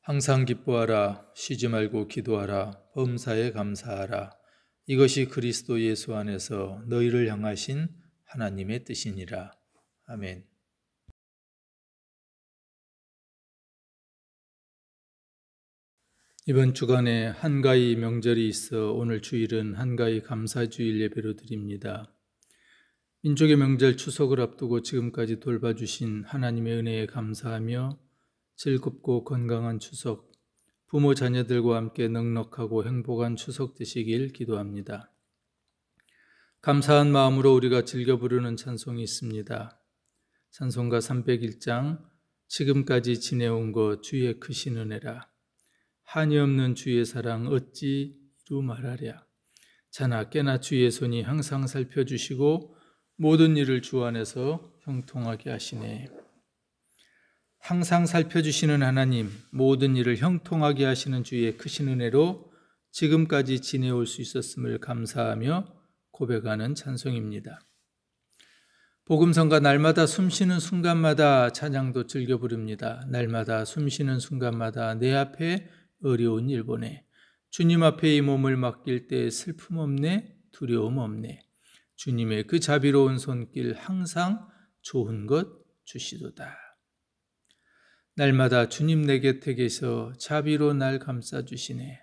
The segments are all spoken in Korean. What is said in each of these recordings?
항상 기뻐하라. 쉬지 말고 기도하라. 범사에 감사하라. 이것이 그리스도 예수 안에서 너희를 향하신 하나님의 뜻이니라. 아멘. 이번 주간에 한가위 명절이 있어 오늘 주일은 한가위 감사주일 예배로 드립니다. 민족의 명절 추석을 앞두고 지금까지 돌봐주신 하나님의 은혜에 감사하며 즐겁고 건강한 추석, 부모 자녀들과 함께 넉넉하고 행복한 추석 되시길 기도합니다. 감사한 마음으로 우리가 즐겨 부르는 찬송이 있습니다. 찬송가 301장 지금까지 지내온 것 주의 크신 은혜라. 한이 없는 주의 사랑 어찌 이루 말하랴. 자나 깨나 주의 손이 항상 살펴주시고 모든 일을 주 안에서 형통하게 하시네. 항상 살펴주시는 하나님, 모든 일을 형통하게 하시는 주의 크신 은혜로 지금까지 지내올 수 있었음을 감사하며 고백하는 찬송입니다. 복음성가 날마다 숨쉬는 순간마다 찬양도 즐겨 부릅니다. 날마다 숨쉬는 순간마다 내 앞에 어려운 일 보내. 주님 앞에 이 몸을 맡길 때 슬픔 없네, 두려움 없네. 주님의 그 자비로운 손길 항상 좋은 것 주시도다. 날마다 주님 내 곁에 계셔 자비로 날 감싸주시네.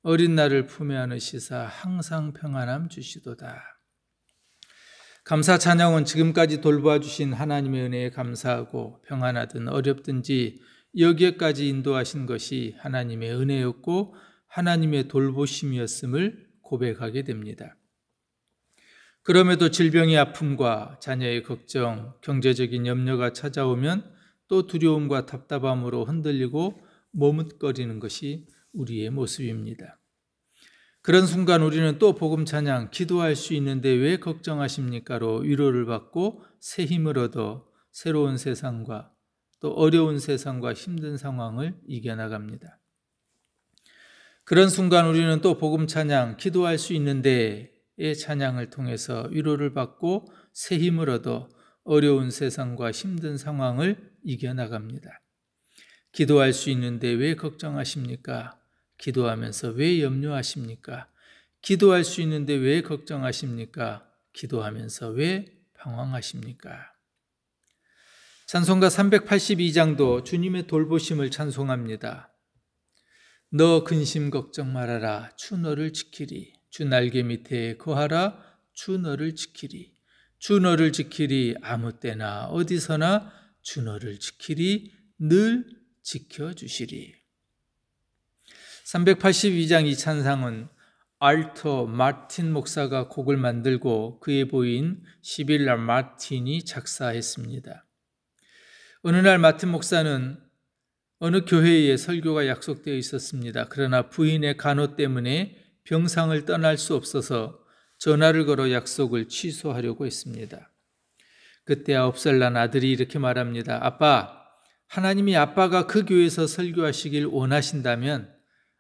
어린 나를 품에 안으시사 항상 평안함 주시도다. 감사 찬양은 지금까지 돌봐주신 하나님의 은혜에 감사하고 평안하든 어렵든지 여기에까지 인도하신 것이 하나님의 은혜였고 하나님의 돌보심이었음을 고백하게 됩니다. 그럼에도 질병의 아픔과 자녀의 걱정, 경제적인 염려가 찾아오면 또 두려움과 답답함으로 흔들리고 머뭇거리는 것이 우리의 모습입니다. 그런 순간 우리는 또 복음 찬양, 기도할 수 있는데 왜 걱정하십니까로 위로를 받고 새 힘을 얻어 새로운 세상과 또 어려운 세상과 힘든 상황을 이겨나갑니다. 그런 순간 우리는 또 복음 찬양, 기도할 수 있는데의 찬양을 통해서 위로를 받고 새 힘을 얻어 어려운 세상과 힘든 상황을 이겨나갑니다. 기도할 수 있는데 왜 걱정하십니까? 기도하면서 왜 염려하십니까? 기도할 수 있는데 왜 걱정하십니까? 기도하면서 왜 방황하십니까? 찬송가 382장도 주님의 돌보심을 찬송합니다. 너 근심 걱정 말아라. 주 너를 지키리. 주 날개 밑에 거하라. 주 너를 지키리. 주 너를 지키리. 아무 때나 어디서나 주 너를 지키리. 늘 지켜주시리. 382장 이 찬상은 알터 마틴 목사가 곡을 만들고 그의 부인 시빌라 마틴이 작사했습니다. 어느 날 마틴 목사는 어느 교회에 설교가 약속되어 있었습니다. 그러나 부인의 간호 때문에 병상을 떠날 수 없어서 전화를 걸어 약속을 취소하려고 했습니다. 그때 9살 난 아들이 이렇게 말합니다. 아빠, 하나님이 아빠가 그 교회에서 설교하시길 원하신다면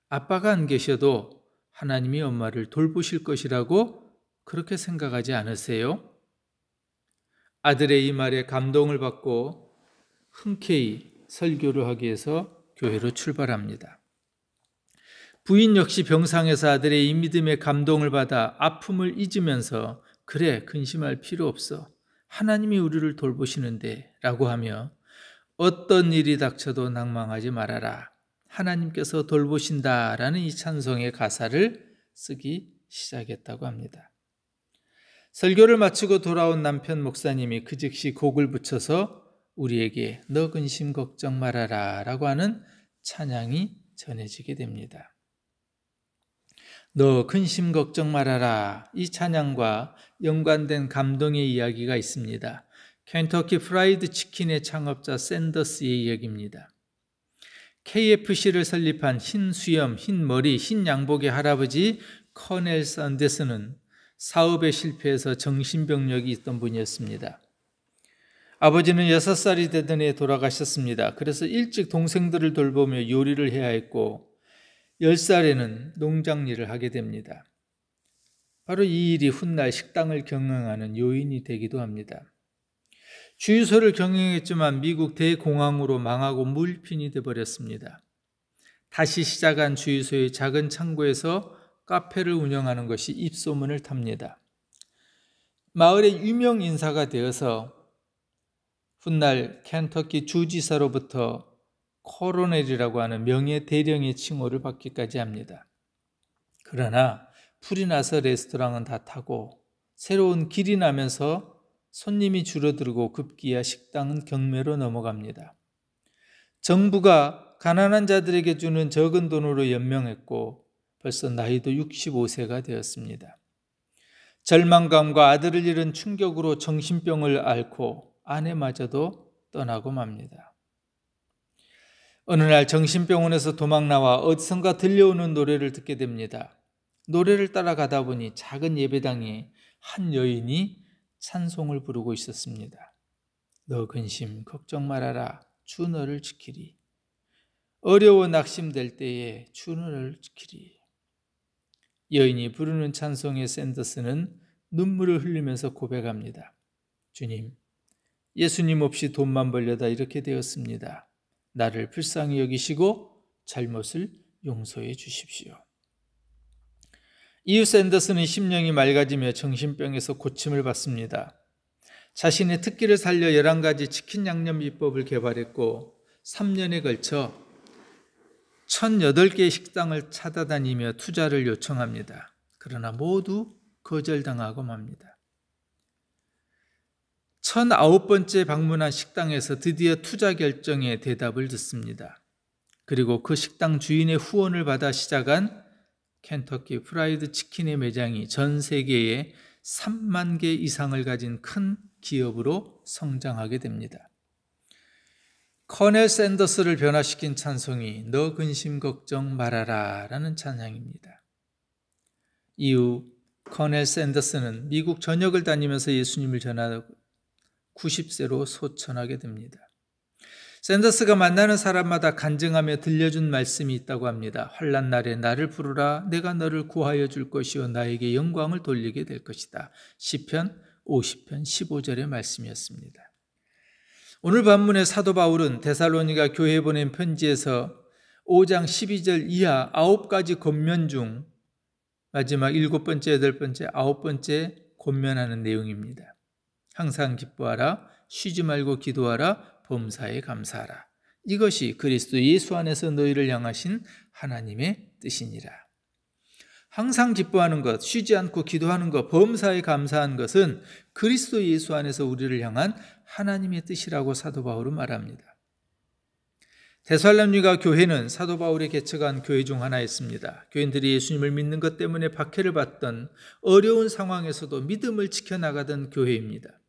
아빠가 안 계셔도 하나님이 엄마를 돌보실 것이라고 그렇게 생각하지 않으세요? 아들의 이 말에 감동을 받고 흔쾌히 설교를 하기 위해서 교회로 출발합니다. 부인 역시 병상에서 아들의 이 믿음에 감동을 받아 아픔을 잊으면서 그래, 근심할 필요 없어. 하나님이 우리를 돌보시는데 라고 하며 어떤 일이 닥쳐도 낭망하지 말아라. 하나님께서 돌보신다라는 이 찬송의 가사를 쓰기 시작했다고 합니다. 설교를 마치고 돌아온 남편 목사님이 그 즉시 곡을 붙여서 우리에게 너 근심 걱정 말아라 라고 하는 찬양이 전해지게 됩니다. 너 근심 걱정 말아라. 이 찬양과 연관된 감동의 이야기가 있습니다. 켄터키 프라이드 치킨의 창업자 샌더스의 이야기입니다. KFC를 설립한 흰 수염, 흰 머리, 흰 양복의 할아버지 커넬 샌더스는 사업에 실패해서 정신병력이 있던 분이었습니다. 아버지는 6살이 되던 해에 돌아가셨습니다. 그래서 일찍 동생들을 돌보며 요리를 해야 했고 10살에는 농장 일을 하게 됩니다. 바로 이 일이 훗날 식당을 경영하는 요인이 되기도 합니다. 주유소를 경영했지만 미국 대공황으로 망하고 물핀이 되어버렸습니다. 다시 시작한 주유소의 작은 창고에서 카페를 운영하는 것이 입소문을 탑니다. 마을의 유명 인사가 되어서 훗날 켄터키 주지사로부터 코로넬이라고 하는 명예 대령의 칭호를 받기까지 합니다. 그러나 풀이 나서 레스토랑은 다 타고 새로운 길이 나면서 손님이 줄어들고 급기야 식당은 경매로 넘어갑니다. 정부가 가난한 자들에게 주는 적은 돈으로 연명했고 벌써 나이도 65세가 되었습니다. 절망감과 아들을 잃은 충격으로 정신병을 앓고 아내마저도 떠나고 맙니다. 어느 날 정신병원에서 도망 나와 어디선가 들려오는 노래를 듣게 됩니다. 노래를 따라가다 보니 작은 예배당에 한 여인이 찬송을 부르고 있었습니다. 너 근심 걱정 말아라 주 너를 지키리. 어려워 낙심될 때에 주 너를 지키리. 여인이 부르는 찬송의 샌더스는 눈물을 흘리면서 고백합니다. 주님, 예수님 없이 돈만 벌려다 이렇게 되었습니다. 나를 불쌍히 여기시고 잘못을 용서해 주십시오. 이후 샌더스는 심령이 맑아지며 정신병에서 고침을 받습니다. 자신의 특기를 살려 11가지 치킨 양념 비법을 개발했고 3년에 걸쳐 1008개의 식당을 찾아다니며 투자를 요청합니다. 그러나 모두 거절당하고 맙니다. 1009번째 방문한 식당에서 드디어 투자 결정의 대답을 듣습니다. 그리고 그 식당 주인의 후원을 받아 시작한 켄터키 프라이드 치킨의 매장이 전 세계에 3만 개 이상을 가진 큰 기업으로 성장하게 됩니다. 커넬 샌더스를 변화시킨 찬송이 너 근심 걱정 말아라 라는 찬양입니다. 이후 커넬 샌더스는 미국 전역을 다니면서 예수님을 전하고 90세로 소천하게 됩니다. 샌더스가 만나는 사람마다 간증하며 들려준 말씀이 있다고 합니다. 환난 날에 나를 부르라 내가 너를 구하여 줄 것이요 나에게 영광을 돌리게 될 것이다. 시편 50편 15절의 말씀이었습니다. 오늘 본문의 사도 바울은 데살로니가 교회에 보낸 편지에서 5장 12절 이하 9가지 권면 중 마지막 7번째, 8번째, 9번째 권면하는 내용입니다. 항상 기뻐하라, 쉬지 말고 기도하라, 범사에 감사하라. 이것이 그리스도 예수 안에서 너희를 향하신 하나님의 뜻이니라. 항상 기뻐하는 것, 쉬지 않고 기도하는 것, 범사에 감사한 것은 그리스도 예수 안에서 우리를 향한 하나님의 뜻이라고 사도 바울은 말합니다. 데살로니가 교회는 사도 바울이 개척한 교회 중 하나였습니다. 교인들이 예수님을 믿는 것 때문에 박해를 받던 어려운 상황에서도 믿음을 지켜나가던 교회입니다.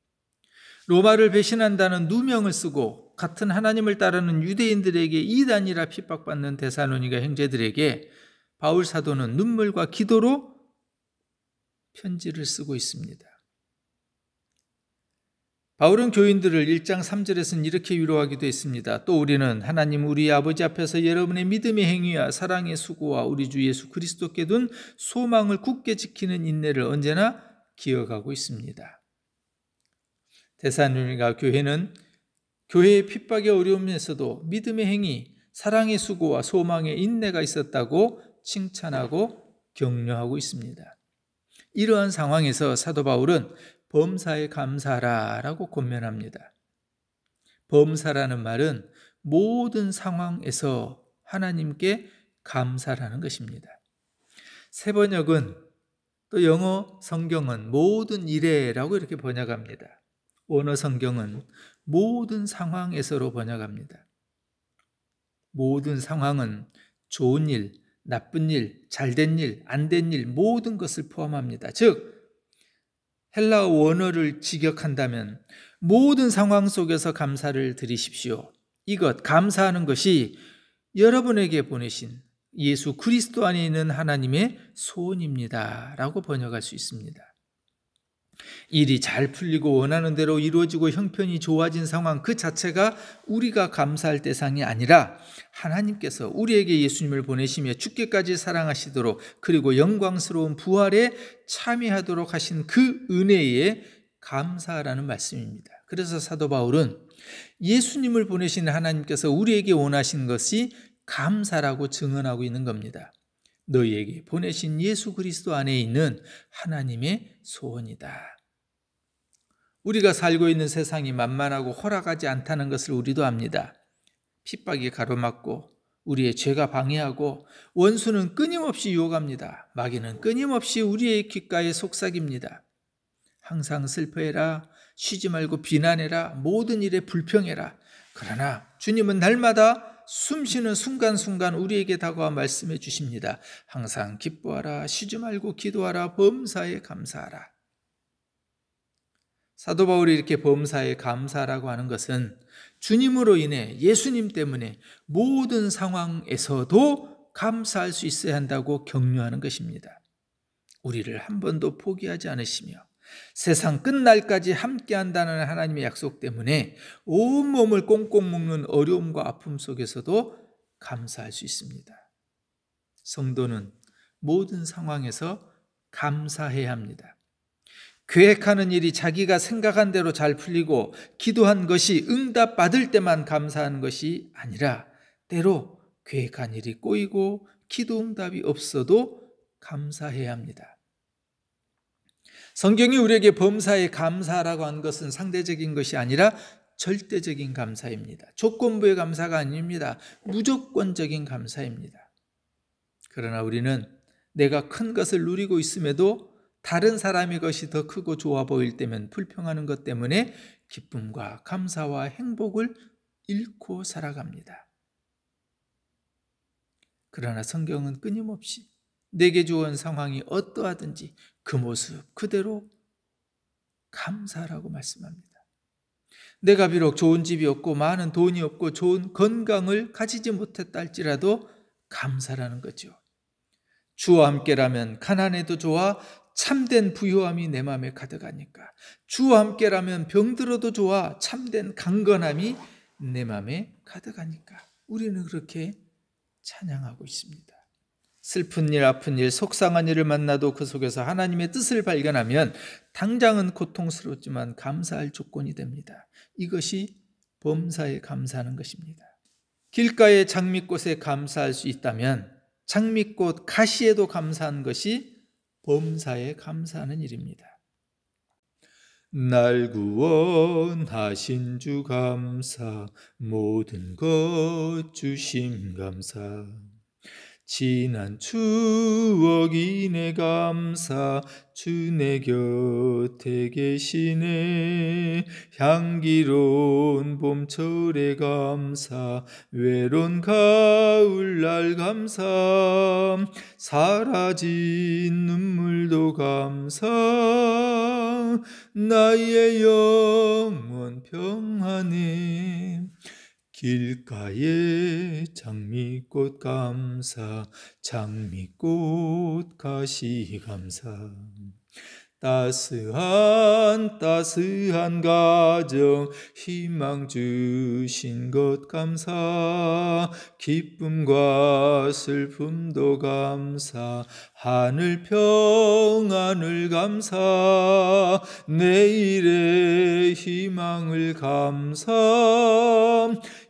로마를 배신한다는 누명을 쓰고 같은 하나님을 따르는 유대인들에게 이단이라 핍박받는 데살로니가 형제들에게 바울 사도는 눈물과 기도로 편지를 쓰고 있습니다. 바울은 교인들을 1장 3절에서는 이렇게 위로하기도 했습니다. 또 우리는 하나님 우리 아버지 앞에서 여러분의 믿음의 행위와 사랑의 수고와 우리 주 예수 그리스도께 둔 소망을 굳게 지키는 인내를 언제나 기억하고 있습니다. 데살로니가 교회는 교회의 핍박의 어려움에서도 믿음의 행위, 사랑의 수고와 소망의 인내가 있었다고 칭찬하고 격려하고 있습니다. 이러한 상황에서 사도 바울은 범사에 감사하라라고 권면합니다. 범사라는 말은 모든 상황에서 하나님께 감사라는 것입니다. 새번역은 또 영어 성경은 모든 일에라고 이렇게 번역합니다. 원어 성경은 모든 상황에서로 번역합니다. 모든 상황은 좋은 일, 나쁜 일, 잘된 일, 안된 일 모든 것을 포함합니다. 즉 헬라어 원어를 직역한다면 모든 상황 속에서 감사를 드리십시오. 이것 감사하는 것이 여러분에게 보내신 예수 그리스도 안에 있는 하나님의 소원입니다 라고 번역할 수 있습니다. 일이 잘 풀리고 원하는 대로 이루어지고 형편이 좋아진 상황 그 자체가 우리가 감사할 대상이 아니라 하나님께서 우리에게 예수님을 보내시며 죽기까지 사랑하시도록 그리고 영광스러운 부활에 참여하도록 하신 그 은혜에 감사하라는 말씀입니다. 그래서 사도 바울은 예수님을 보내신 하나님께서 우리에게 원하신 것이 감사라고 증언하고 있는 겁니다. 너희에게 보내신 예수 그리스도 안에 있는 하나님의 소원이다. 우리가 살고 있는 세상이 만만하고 허락하지 않다는 것을 우리도 압니다. 핍박이 가로막고 우리의 죄가 방해하고 원수는 끊임없이 유혹합니다. 마귀는 끊임없이 우리의 귓가에 속삭입니다. 항상 슬퍼해라, 쉬지 말고 비난해라, 모든 일에 불평해라. 그러나 주님은 날마다 숨쉬는 순간순간 우리에게 다가와 말씀해 주십니다. 항상 기뻐하라, 쉬지 말고 기도하라, 범사에 감사하라. 사도 바울이 이렇게 범사에 감사하라고 하는 것은 주님으로 인해, 예수님 때문에 모든 상황에서도 감사할 수 있어야 한다고 격려하는 것입니다. 우리를 한 번도 포기하지 않으시며 세상 끝날까지 함께한다는 하나님의 약속 때문에 온몸을 꽁꽁 묶는 어려움과 아픔 속에서도 감사할 수 있습니다. 성도는 모든 상황에서 감사해야 합니다. 계획하는 일이 자기가 생각한 대로 잘 풀리고 기도한 것이 응답받을 때만 감사하는 것이 아니라 때로 계획한 일이 꼬이고 기도 응답이 없어도 감사해야 합니다. 성경이 우리에게 범사에 감사라고 한 것은 상대적인 것이 아니라 절대적인 감사입니다. 조건부의 감사가 아닙니다. 무조건적인 감사입니다. 그러나 우리는 내가 큰 것을 누리고 있음에도 다른 사람의 것이 더 크고 좋아 보일 때면 불평하는 것 때문에 기쁨과 감사와 행복을 잃고 살아갑니다. 그러나 성경은 끊임없이 내게 주어진 상황이 어떠하든지 그 모습 그대로 감사라고 말씀합니다. 내가 비록 좋은 집이 없고 많은 돈이 없고 좋은 건강을 가지지 못했다 할지라도 감사라는 거죠. 주와 함께라면 가난해도 좋아 참된 부유함이 내 마음에 가득하니까. 주와 함께라면 병들어도 좋아 참된 강건함이 내 마음에 가득하니까. 우리는 그렇게 찬양하고 있습니다. 슬픈 일, 아픈 일, 속상한 일을 만나도 그 속에서 하나님의 뜻을 발견하면 당장은 고통스럽지만 감사할 조건이 됩니다. 이것이 범사에 감사하는 것입니다. 길가의 장미꽃에 감사할 수 있다면 장미꽃 가시에도 감사한 것이 범사에 감사하는 일입니다. 날 구원하신 주 감사, 모든 것 주심 감사. 지난 추억이네 감사, 주 내 곁에 계시네. 향기로운 봄철에 감사, 외로운 가을날 감사. 사라진 눈물도 감사, 나의 영혼 평안해. 길가에 장미꽃 감사, 장미꽃 가시 감사. 따스한 가정 희망 주신 것 감사. 기쁨과 슬픔도 감사, 하늘 평안을 감사. 내일의 희망을 감사,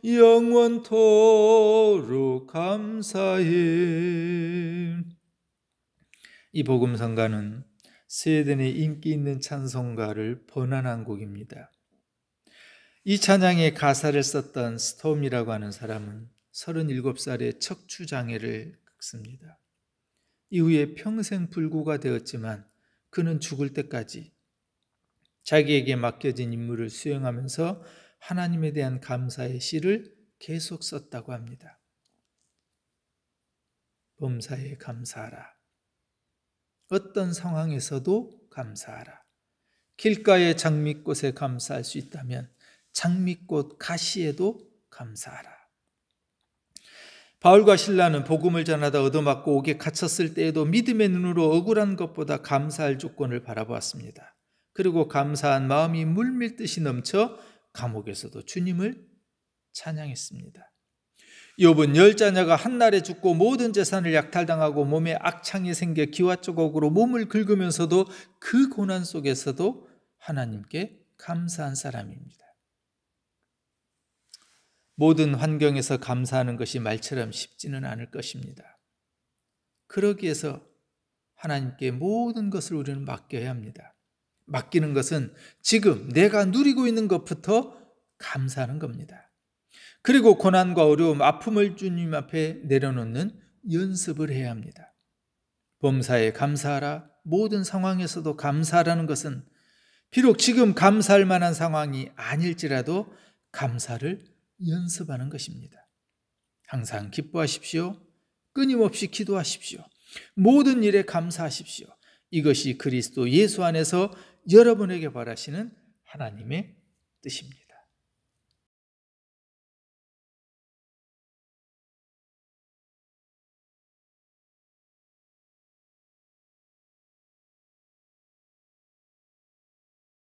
영원토록 감사해. 이 복음성가는 스웨덴의 인기 있는 찬송가를 번안한 곡입니다. 이 찬양의 가사를 썼던 스톰이라고 하는 사람은 37살에 척추장애를 겪습니다. 이후에 평생 불구가 되었지만 그는 죽을 때까지 자기에게 맡겨진 임무를 수행하면서 하나님에 대한 감사의 시를 계속 썼다고 합니다. 범사에 감사하라. 어떤 상황에서도 감사하라. 길가의 장미꽃에 감사할 수 있다면 장미꽃 가시에도 감사하라. 바울과 실라는 복음을 전하다 얻어맞고 옥에 갇혔을 때에도 믿음의 눈으로 억울한 것보다 감사할 조건을 바라보았습니다. 그리고 감사한 마음이 물밀듯이 넘쳐 감옥에서도 주님을 찬양했습니다. 욥은 10자녀가 한날에 죽고 모든 재산을 약탈당하고 몸에 악창이 생겨 기와조각으로 몸을 긁으면서도 그 고난 속에서도 하나님께 감사한 사람입니다. 모든 환경에서 감사하는 것이 말처럼 쉽지는 않을 것입니다. 그러기 위해서 하나님께 모든 것을 우리는 맡겨야 합니다. 맡기는 것은 지금 내가 누리고 있는 것부터 감사하는 겁니다. 그리고 고난과 어려움, 아픔을 주님 앞에 내려놓는 연습을 해야 합니다. 범사에 감사하라, 모든 상황에서도 감사하라는 것은 비록 지금 감사할 만한 상황이 아닐지라도 감사를 연습하는 것입니다. 항상 기뻐하십시오. 끊임없이 기도하십시오. 모든 일에 감사하십시오. 이것이 그리스도 예수 안에서 여러분에게 바라시는 하나님의 뜻입니다.